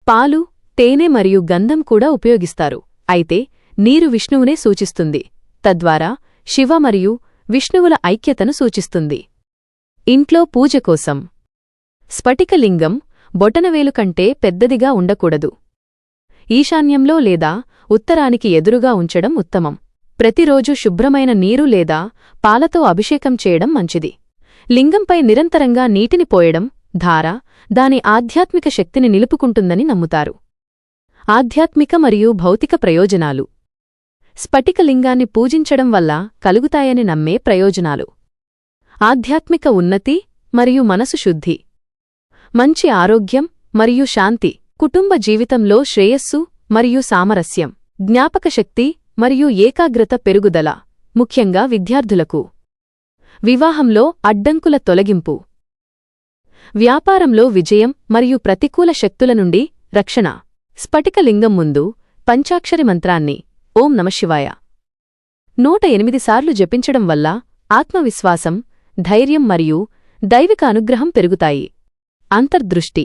పాలు, తేనె మరియు గంధం కూడా ఉపయోగిస్తారు. అయితే నీరు విష్ణువునే సూచిస్తుంది, తద్వారా శివ మరియు విష్ణువుల ఐక్యతను సూచిస్తుంది. ఇంట్లో పూజ కోసం స్ఫటికలింగం బొటనవేలు కంటే పెద్దదిగా ఉండకూడదు. ఈశాన్యంలో లేదా ఉత్తరానికి ఎదురుగా ఉంచడం ఉత్తమం. ప్రతిరోజూ శుభ్రమైన నీరు లేదా పాలతో అభిషేకం చేయడం మంచిది. లింగంపై నిరంతరంగా నీటిని పోయడం ధార దాని ఆధ్యాత్మిక శక్తిని నిలుపుకుంటుందని నమ్ముతారు. ఆధ్యాత్మిక మరియు భౌతిక ప్రయోజనాలు. స్ఫటికలింగాన్ని పూజించడం వల్ల కలుగుతాయని నమ్మే ప్రయోజనాలు: ఆధ్యాత్మిక ఉన్నతి మరియు మనసు శుద్ధి, మంచి ఆరోగ్యం మరియు శాంతి, కుటుంబ జీవితంలో శ్రేయస్సు మరియు సామరస్యం, జ్ఞాపకశక్తి మరియు ఏకాగ్రత పెరుగుదల, ముఖ్యంగా విద్యార్థులకు, వివాహంలో అడ్డంకుల తొలగింపు, వ్యాపారంలో విజయం మరియు ప్రతికూల శక్తుల నుండి రక్షణ. స్ఫటికలింగం ముందు పంచాక్షరి మంత్రాన్ని ఓం నమశివాయ 108 సార్లు జపించడం వల్ల ఆత్మవిశ్వాసం, ధైర్యం మరియు దైవిక అనుగ్రహం పెరుగుతాయి. అంతర్దృష్టి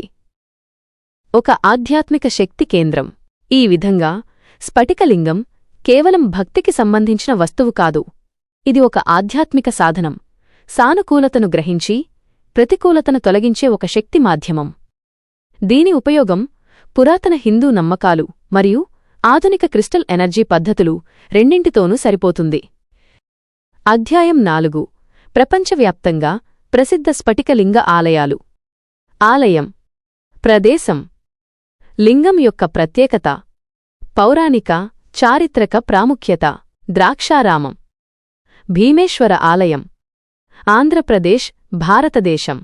ఒక ఆధ్యాత్మిక శక్తి కేంద్రం. ఈ విధంగా స్ఫటికలింగం కేవలం భక్తికి సంబంధించిన వస్తువు కాదు, ఇది ఒక ఆధ్యాత్మిక సాధనం, సానుకూలతను గ్రహించి ప్రతికూలతను తొలగించే ఒక శక్తి మాధ్యమం. దీని ఉపయోగం పురాతన హిందూ నమ్మకాలు మరియు ఆధునిక క్రిస్టల్ ఎనర్జీ పద్ధతులు రెండింటితోనూ సరిపోతుంది. అధ్యాయం 4 ప్రపంచవ్యాప్తంగా ప్రసిద్ధ స్ఫటికలింగ ఆలయాలు. ఆలయం ప్రదేశం లింగం యొక్క ప్రత్యేకత, పౌరాణిక, చారిత్రక ప్రాముఖ్యత. ద్రాక్షారామం భీమేశ్వర ఆలయం ఆంధ్రప్రదేశ్, భారతదేశం.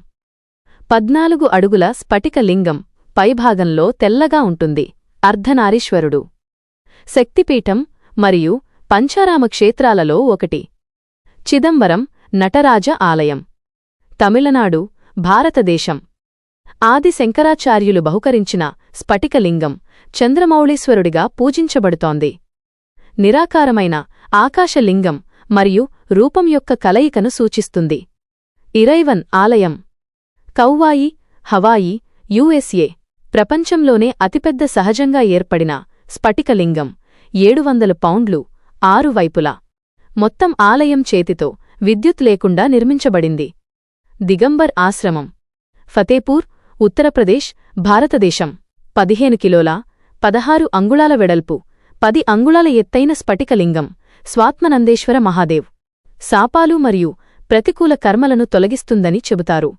14 అడుగుల స్ఫటికలింగం పైభాగంలో తెల్లగా ఉంటుంది. అర్ధనారీశ్వరుడు శక్తిపీఠం మరియు పంచారామ క్షేత్రాలలో ఒకటి. చిదంబరం నటరాజ ఆలయం తమిళనాడు, భారతదేశం. ఆది శంకరాచార్యులు బహుకరించిన స్ఫటికలింగం చంద్రమౌళీశ్వరుడిగా పూజించబడుతోంది. నిరాకారమైన ఆకాశలింగం మరియు రూపం యొక్క కలయికను సూచిస్తుంది. ఇరైవన్ ఆలయం కౌవాయి, హవాయి, యుఎస్ఏ. ప్రపంచంలోనే అతిపెద్ద సహజంగా ఏర్పడిన స్ఫటికలింగం 700 పౌండ్లు 6 వైపులా. మొత్తం ఆలయం చేతితో విద్యుత్ లేకుండా నిర్మించబడింది. దిగంబర్ ఆశ్రమం ఫతేపూర్, ఉత్తరప్రదేశ్, భారతదేశం. 15 కిలోల 16 అంగుళాల వెడల్పు, 10 అంగుళాల ఎత్తైన స్ఫటికలింగం స్వాత్మనందేశ్వర మహాదేవ్ శాపాలు మరియు ప్రతికూల కర్మలను తొలగిస్తుందని చెబుతారు.